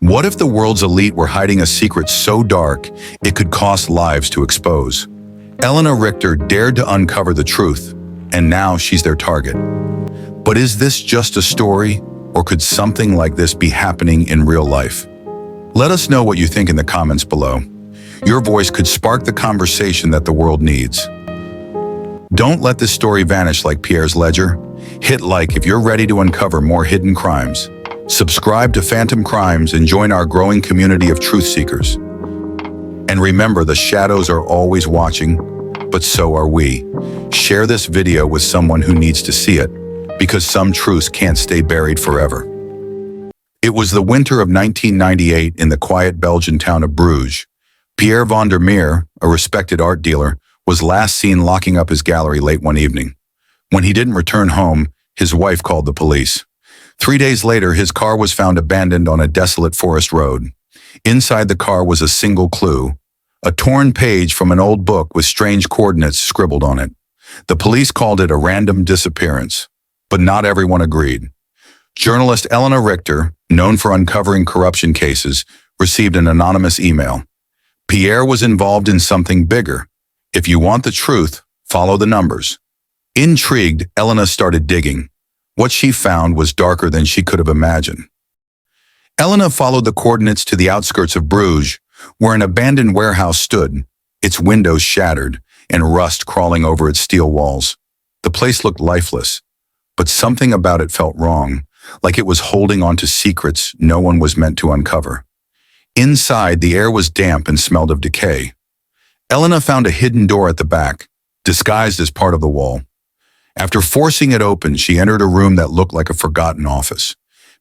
What if the world's elite were hiding a secret so dark it could cost lives to expose? Elena Richter dared to uncover the truth, and now she's their target. But is this just a story, or could something like this be happening in real life? Let us know what you think in the comments below. Your voice could spark the conversation that the world needs. Don't let this story vanish like Pierre's ledger. Hit like if you're ready to uncover more hidden crimes. Subscribe to Phantom Crimes and join our growing community of truth seekers. And remember, the shadows are always watching, but so are we. Share this video with someone who needs to see it, because some truths can't stay buried forever. It was the winter of 1998 in the quiet Belgian town of Bruges. Pierre van der Meer, a respected art dealer, was last seen locking up his gallery late one evening. When he didn't return home, his wife called the police. 3 days later, his car was found abandoned on a desolate forest road. Inside the car was a single clue, a torn page from an old book with strange coordinates scribbled on it. The police called it a random disappearance, but not everyone agreed. Journalist Elena Richter, known for uncovering corruption cases, received an anonymous email. Pierre was involved in something bigger. If you want the truth, follow the numbers. Intrigued, Elena started digging. What she found was darker than she could have imagined. Elena followed the coordinates to the outskirts of Bruges, where an abandoned warehouse stood, its windows shattered and rust crawling over its steel walls. The place looked lifeless, but something about it felt wrong, like it was holding on to secrets no one was meant to uncover. Inside, the air was damp and smelled of decay. Elena found a hidden door at the back, disguised as part of the wall. After forcing it open, she entered a room that looked like a forgotten office.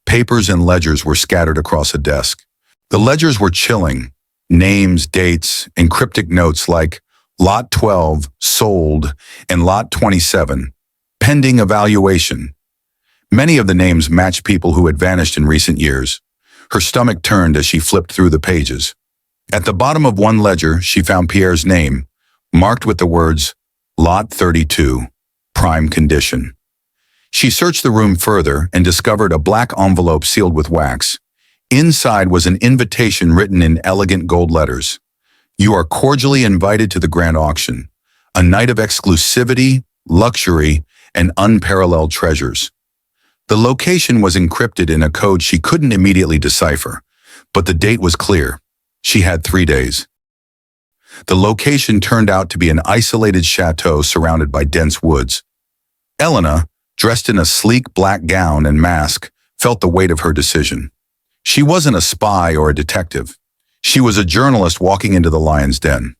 Papers and ledgers were scattered across a desk. The ledgers were chilling. Names, dates, and cryptic notes like Lot 12, sold, and Lot 27, pending evaluation. Many of the names matched people who had vanished in recent years. Her stomach turned as she flipped through the pages. At the bottom of one ledger, she found Pierre's name, marked with the words, Lot 32. Prime condition. She searched the room further and discovered a black envelope sealed with wax. Inside was an invitation written in elegant gold letters. You are cordially invited to the grand auction, a night of exclusivity, luxury, and unparalleled treasures. The location was encrypted in a code she couldn't immediately decipher, but the date was clear. She had 3 days. The location turned out to be an isolated chateau surrounded by dense woods. Elena, dressed in a sleek black gown and mask, felt the weight of her decision. She wasn't a spy or a detective. She was a journalist walking into the lion's den.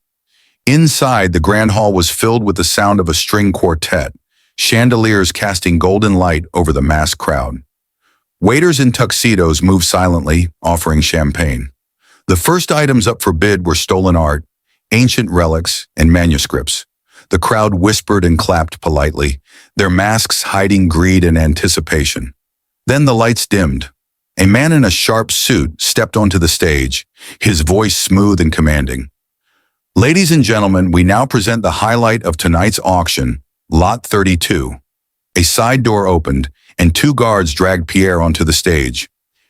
Inside, the grand hall was filled with the sound of a string quartet, chandeliers casting golden light over the massed crowd. Waiters in tuxedos moved silently, offering champagne. The first items up for bid were stolen art, ancient relics, and manuscripts. The crowd whispered and clapped politely, their masks hiding greed and anticipation. Then the lights dimmed. A man in a sharp suit stepped onto the stage, his voice smooth and commanding. Ladies and gentlemen, we now present the highlight of tonight's auction, Lot 32. A side door opened, and 2 guards dragged Pierre onto the stage.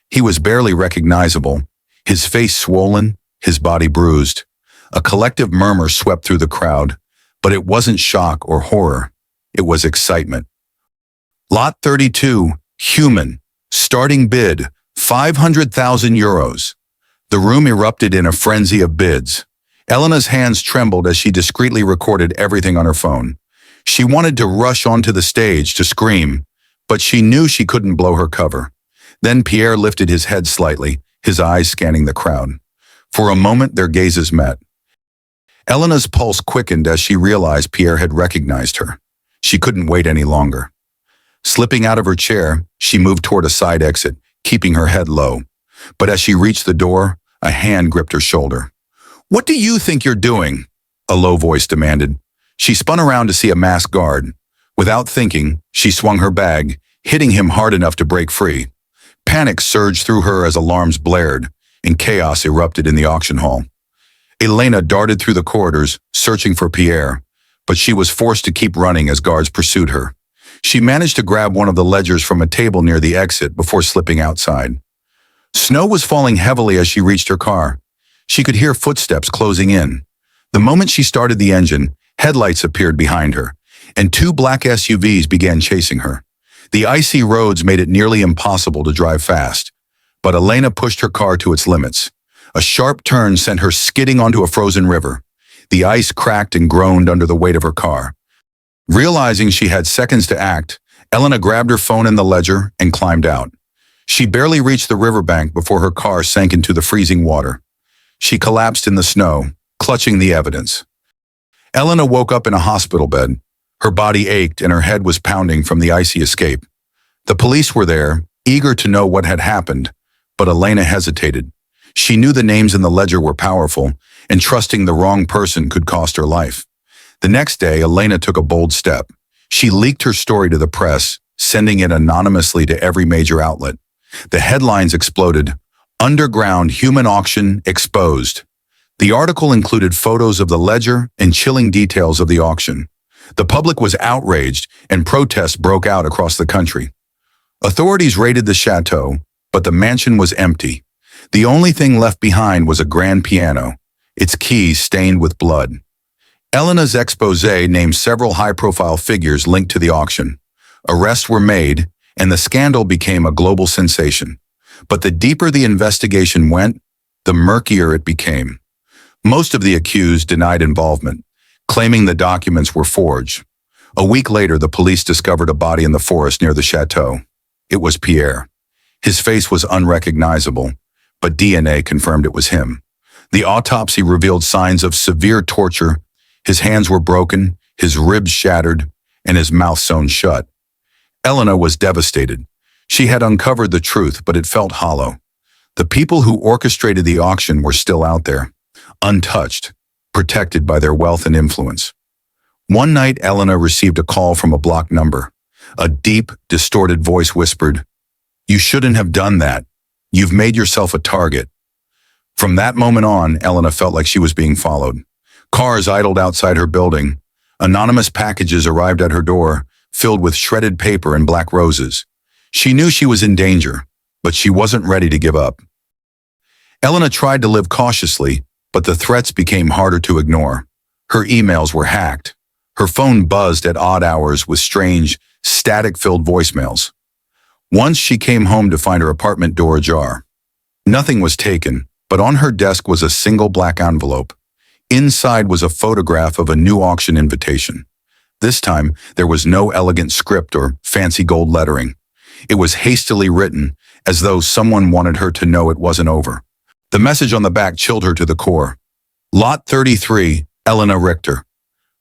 He was barely recognizable, his face swollen, his body bruised. A collective murmur swept through the crowd, but it wasn't shock or horror. It was excitement. Lot 32, human, starting bid, 500,000 euros. The room erupted in a frenzy of bids. Elena's hands trembled as she discreetly recorded everything on her phone. She wanted to rush onto the stage to scream, but she knew she couldn't blow her cover. Then Pierre lifted his head slightly, his eyes scanning the crowd. For a moment, their gazes met. Elena's pulse quickened as she realized Pierre had recognized her. She couldn't wait any longer. Slipping out of her chair, she moved toward a side exit, keeping her head low. But as she reached the door, a hand gripped her shoulder. "What do you think you're doing?" a low voice demanded. She spun around to see a masked guard. Without thinking, she swung her bag, hitting him hard enough to break free. Panic surged through her as alarms blared, and chaos erupted in the auction hall. Elena darted through the corridors, searching for Pierre, but she was forced to keep running as guards pursued her. She managed to grab one of the ledgers from a table near the exit before slipping outside. Snow was falling heavily as she reached her car. She could hear footsteps closing in. The moment she started the engine, headlights appeared behind her, and two black SUVs began chasing her. The icy roads made it nearly impossible to drive fast, but Elena pushed her car to its limits. A sharp turn sent her skidding onto a frozen river. The ice cracked and groaned under the weight of her car. Realizing she had seconds to act, Elena grabbed her phone and the ledger and climbed out. She barely reached the riverbank before her car sank into the freezing water. She collapsed in the snow, clutching the evidence. Elena woke up in a hospital bed. Her body ached and her head was pounding from the icy escape. The police were there, eager to know what had happened, but Elena hesitated. She knew the names in the ledger were powerful, and trusting the wrong person could cost her life. The next day, Elena took a bold step. She leaked her story to the press, sending it anonymously to every major outlet. The headlines exploded, "Underground Human Auction Exposed." The article included photos of the ledger and chilling details of the auction. The public was outraged, and protests broke out across the country. Authorities raided the chateau, but the mansion was empty. The only thing left behind was a grand piano, its keys stained with blood. Elena's exposé named several high-profile figures linked to the auction. Arrests were made, and the scandal became a global sensation. But the deeper the investigation went, the murkier it became. Most of the accused denied involvement, claiming the documents were forged. A week later, the police discovered a body in the forest near the chateau. It was Pierre. His face was unrecognizable, but DNA confirmed it was him. The autopsy revealed signs of severe torture. His hands were broken, his ribs shattered, and his mouth sewn shut. Elena was devastated. She had uncovered the truth, but it felt hollow. The people who orchestrated the auction were still out there, untouched, protected by their wealth and influence. One night, Elena received a call from a blocked number. A deep, distorted voice whispered, "You shouldn't have done that. You've made yourself a target." From that moment on, Elena felt like she was being followed. Cars idled outside her building. Anonymous packages arrived at her door, filled with shredded paper and black roses. She knew she was in danger, but she wasn't ready to give up. Elena tried to live cautiously, but the threats became harder to ignore. Her emails were hacked. Her phone buzzed at odd hours with strange, static-filled voicemails. Once she came home to find her apartment door ajar. Nothing was taken, but on her desk was a single black envelope. Inside was a photograph of a new auction invitation. This time, there was no elegant script or fancy gold lettering. It was hastily written, as though someone wanted her to know it wasn't over. The message on the back chilled her to the core. Lot 33, Elena Richter.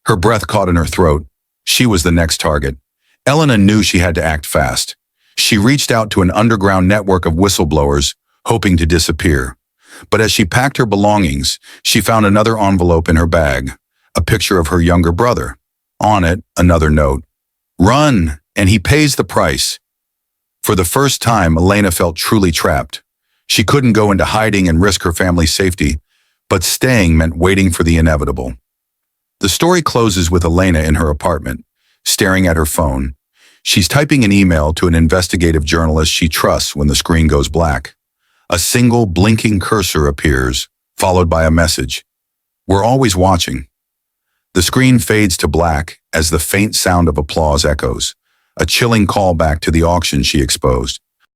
Her breath caught in her throat. She was the next target. Elena knew she had to act fast. She reached out to an underground network of whistleblowers, hoping to disappear. But as she packed her belongings, she found another envelope in her bag, a picture of her younger brother. On it, another note. "Run, and he pays the price." For the first time, Elena felt truly trapped. She couldn't go into hiding and risk her family's safety, but staying meant waiting for the inevitable. The story closes with Elena in her apartment, staring at her phone. She's typing an email to an investigative journalist she trusts when the screen goes black. A single blinking cursor appears, followed by a message. "We're always watching." The screen fades to black as the faint sound of applause echoes, a chilling callback to the auction she exposed.